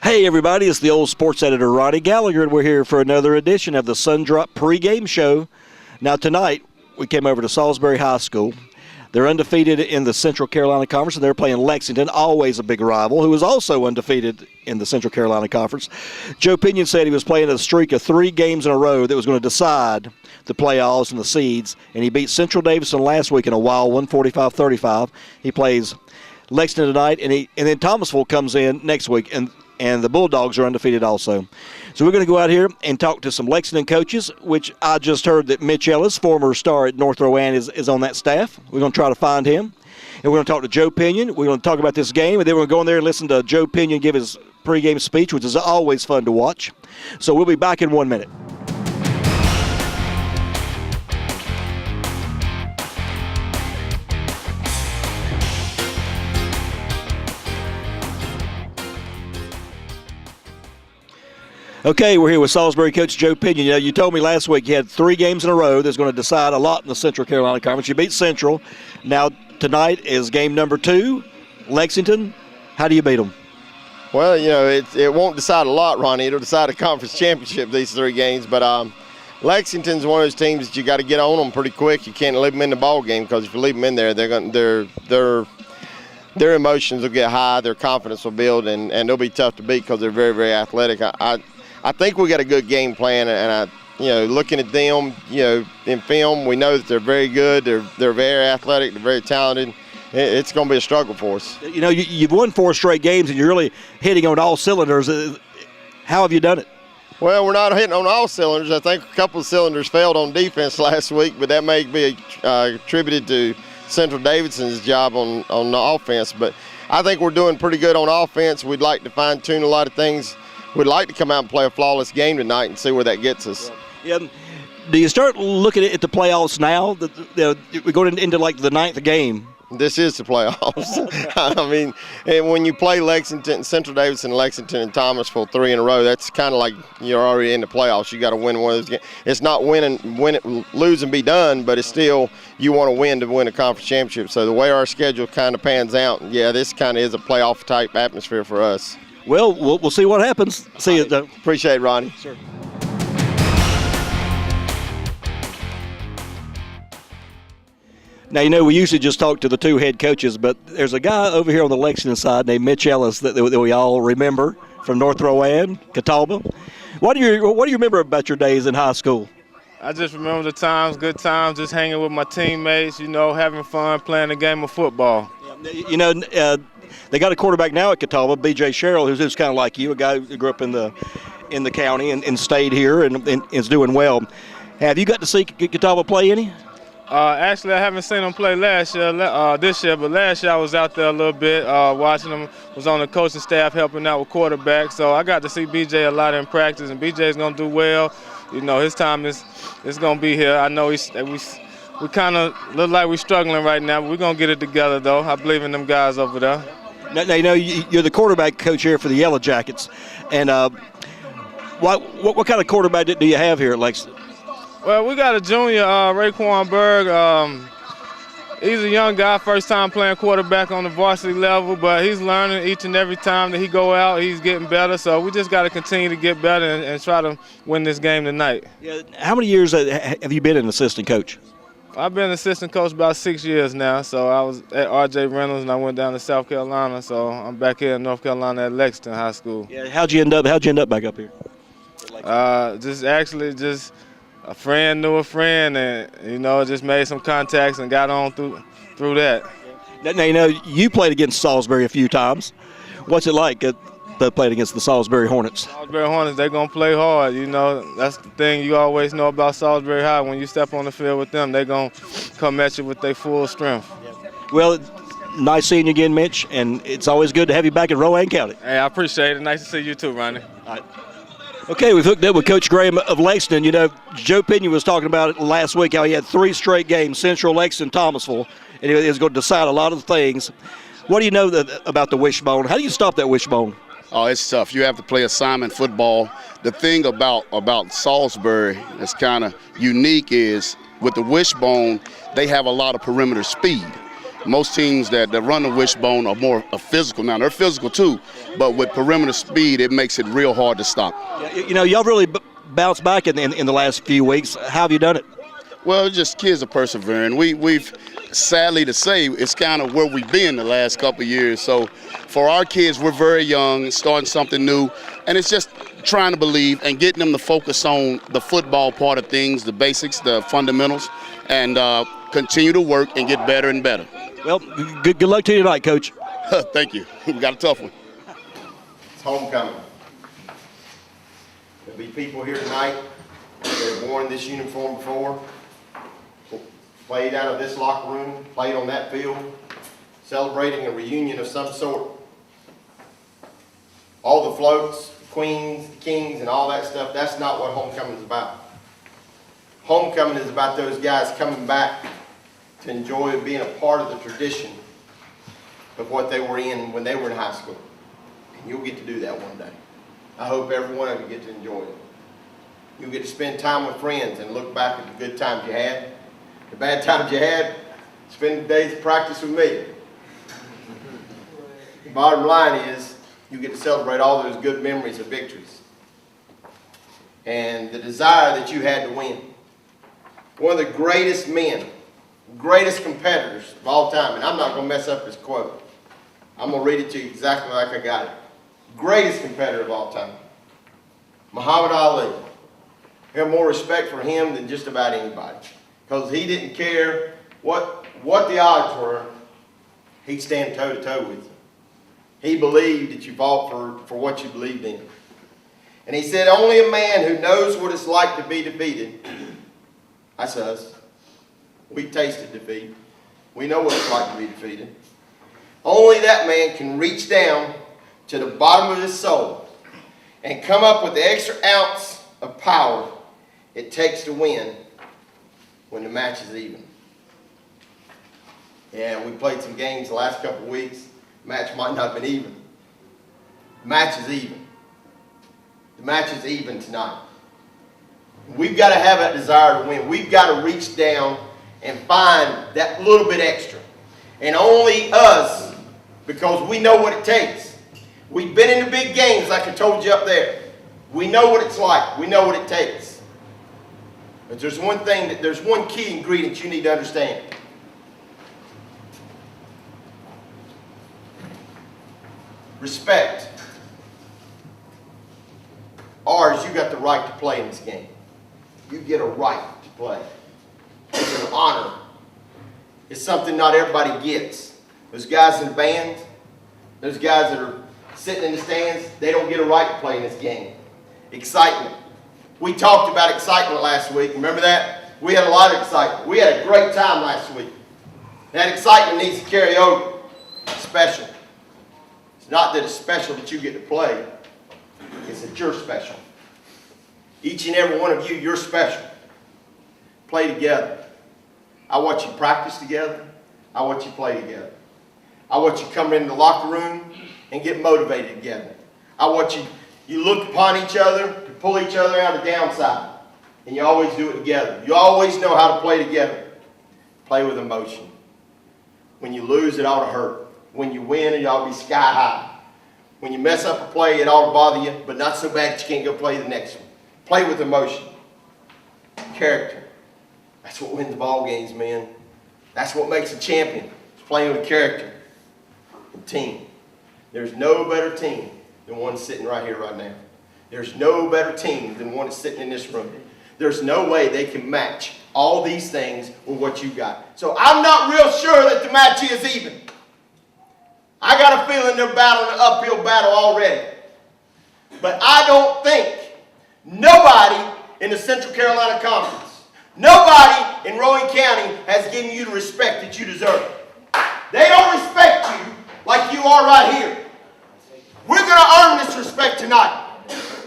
Hey everybody, it's the old sports editor Ronnie Gallagher, and we're here for another edition of the Sundrop pregame show. Now tonight, we came over to Salisbury High School. They're undefeated in the Central Carolina Conference, and they're playing Lexington, always a big rival, who is also undefeated in the Central Carolina Conference. Joe Pinion said he was playing a streak of 3 games in a row that was going to decide the playoffs and the seeds, and he beat Central Davidson last week in a wild 145-35. He plays Lexington tonight, and then Thomasville comes in next week, and the Bulldogs are undefeated also. So we're going to go out here and talk to some Lexington coaches, which I just heard that Mitch Ellis, former star at North Rowan, is on that staff. We're going to try to find him. And we're going to talk to Joe Pinion. We're going to talk about this game, and then we're going to go in there and listen to Joe Pinion give his pregame speech, which is always fun to watch. So we'll be back in 1 minute. Okay, we're here with Salisbury coach Joe Pinion. You know, you told me last week you had 3 games in a row that's going to decide a lot in the Central Carolina Conference. You beat Central. Now, tonight is game number 2, Lexington. How do you beat them? Well, you know, it won't decide a lot, Ronnie. It'll decide a conference championship, these 3 games. But Lexington's one of those teams that you got to get on them pretty quick. You can't leave them in the ball game, because if you leave them in there, their emotions will get high, their confidence will build, and they'll be tough to beat because they're very, very athletic. I think we got a good game plan, and looking at them, in film, we know that they're very good. They're very athletic. They're very talented. It's going to be a struggle for us. You know, you've won 4 straight games, and you're really hitting on all cylinders. How have you done it? Well, we're not hitting on all cylinders. I think a couple of cylinders failed on defense last week, but that may be attributed to Central Davidson's job on the offense. But I think we're doing pretty good on offense. We'd like to fine-tune a lot of things. We'd like to come out and play a flawless game tonight and see where that gets us. Yeah. Do you start looking at the playoffs now? We're going into like the 9th game. This is the playoffs. I mean, and when you play Lexington, Central Davidson, Lexington, and Thomasville 3 in a row, that's kind of like you're already in the playoffs. You got to win one of those games. It's not lose and be done, but it's still you want to win a conference championship. So the way our schedule kind of pans out, yeah, this kind of is a playoff type atmosphere for us. Well, we'll see what happens. See you. Appreciate it, Ronnie. Sure. Now, you know, we usually just talk to the 2 head coaches, but there's a guy over here on the Lexington side named Mitch Ellis that we all remember from North Rowan, Catawba. What do you remember about your days in high school? I just remember the times, good times, just hanging with my teammates, having fun, playing a game of football. You know, they got a quarterback now at Catawba, B.J. Sherrill, who's kind of like you, a guy who grew up in the county and stayed here and is doing well. Have you got to see Catawba play any? Actually, I haven't seen him play this year, but last year I was out there a little bit watching him. Was on the coaching staff helping out with quarterback, so I got to see BJ a lot in practice, and BJ's going to do well. You know, his time is going to be here. I know we kind of look like we're struggling right now, but we're going to get it together, though. I believe in them guys over there. Now, you know, you're the quarterback coach here for the Yellow Jackets, and what kind of quarterback do you have here at Lexington? Well, we got a junior, Raekwon Berg. He's a young guy, first time playing quarterback on the varsity level, but he's learning each and every time that he go out. He's getting better, so we just got to continue to get better and try to win this game tonight. Yeah. How many years have you been an assistant coach? I've been an assistant coach about 6 years now. So I was at R.J. Reynolds, and I went down to South Carolina. So I'm back here in North Carolina at Lexington High School. Yeah. How'd you end up back up here? Just a friend knew a friend, and just made some contacts and got on through that. Now, you know, you played against Salisbury a few times. What's it like playing against the Salisbury Hornets? Salisbury Hornets, they're going to play hard. That's the thing you always know about Salisbury High. When you step on the field with them, they're going to come at you with their full strength. Well, nice seeing you again, Mitch, and it's always good to have you back in Rowan County. Hey, I appreciate it. Nice to see you too, Ronnie. All right. Okay, we've hooked up with Coach Graham of Lexington. You know, Joe Pinion was talking about it last week, how he had 3 straight games, Central, Lexington, Thomasville, and he was going to decide a lot of things. What do you know about the wishbone? How do you stop that wishbone? Oh, it's tough. You have to play assignment football. The thing about Salisbury that's kind of unique is with the wishbone, they have a lot of perimeter speed. Most teams that run the wishbone are more physical. Now, they're physical too, but with perimeter speed, it makes it real hard to stop. You know, y'all really bounced back in the last few weeks. How have you done it? Well, just kids are persevering. We've sadly to say, it's kind of where we've been the last couple of years. So for our kids, we're very young, starting something new, and it's just trying to believe and getting them to focus on the football part of things, the basics, the fundamentals, and continue to work and get better and better. Well, good luck to you tonight, Coach. Thank you. We got a tough one. It's homecoming. There'll be people here tonight that have worn this uniform before, played out of this locker room, played on that field, celebrating a reunion of some sort. All the floats, the queens, the kings, and all that stuff, that's not what homecoming is about. Homecoming is about those guys coming back to enjoy being a part of the tradition of what they were in when they were in high school. And you'll get to do that one day. I hope every one of you get to enjoy it. You'll get to spend time with friends and look back at the good times you had. The bad times you had, spend days of practice with me. The bottom line is, you get to celebrate all those good memories of victories. And the desire that you had to win. One of the greatest men, greatest competitors of all time, and I'm not going to mess up his quote. I'm going to read it to you exactly like I got it. Greatest competitor of all time, Muhammad Ali. We have more respect for him than just about anybody. Because he didn't care what the odds were, he'd stand toe-to-toe with you. He believed that you fought for what you believed in. And he said, only a man who knows what it's like to be defeated, that's us. We tasted defeat. We know what it's like to be defeated. Only that man can reach down to the bottom of his soul and come up with the extra ounce of power it takes to win when the match is even. Yeah, we played some games the last couple of weeks. The match might not have been even. The match is even. The match is even tonight. We've got to have that desire to win. We've got to reach down and find that little bit extra. And only us, because we know what it takes. We've been in the big games like I told you up there. We know what it's like. We know what it takes. But there's one key ingredient you need to understand. Respect. Ours, you got the right to play in this game. You get a right to play. It's an honor. It's something not everybody gets. Those guys in the band, those guys that are sitting in the stands, they don't get a right to play in this game. Excitement. We talked about excitement last week. Remember that? We had a lot of excitement. We had a great time last week. That excitement needs to carry over. It's special. It's not that it's special that you get to play. It's that you're special. Each and every one of you, you're special. Play together. I watch you practice together. I watch you play together. I watch you come into the locker room and get motivated together. I watch you look upon each other to pull each other out of the downside. And you always do it together. You always know how to play together. Play with emotion. When you lose, it ought to hurt. When you win, it ought to be sky high. When you mess up a play, it ought to bother you, but not so bad that you can't go play the next one. Play with emotion. Character. That's what wins ball games, man. That's what makes a champion. It's playing with character. A team. There's no better team than one sitting right here right now. There's no better team than one that's sitting in this room. There's no way they can match all these things with what you got. So I'm not real sure that the match is even. I got a feeling they're battling an uphill battle already. But I don't think nobody in the Central Carolina Conference, nobody in Rowan County has given you the respect that you deserve. They don't respect you like you are right here. We're going to earn this respect tonight.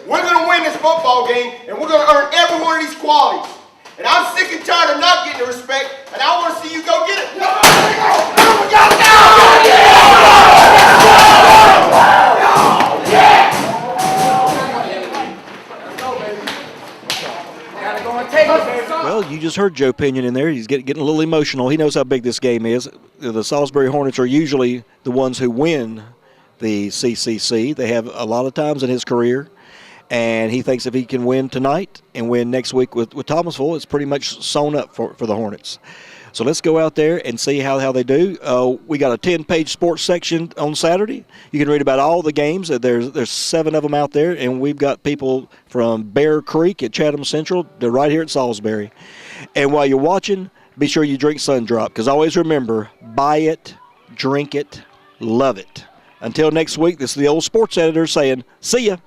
We're going to win this football game, and we're going to earn every one of these qualities. And I'm sick and tired of not getting the respect, and I want to see you go get it. Well, you just heard Joe Pinion in there. He's getting a little emotional. He knows how big this game is. The Salisbury Hornets are usually the ones who win the CCC. They have a lot of times in his career, and he thinks if he can win tonight and win next week with Thomasville, it's pretty much sewn up for the Hornets. So let's go out there and see how they do. We got a 10-page sports section on Saturday. You can read about all the games. There's 7 of them out there, and we've got people from Bear Creek at Chatham Central to right here at Salisbury. And while you're watching, be sure you drink Sundrop, because always remember, buy it, drink it, love it. Until next week, this is the old sports editor saying, see ya.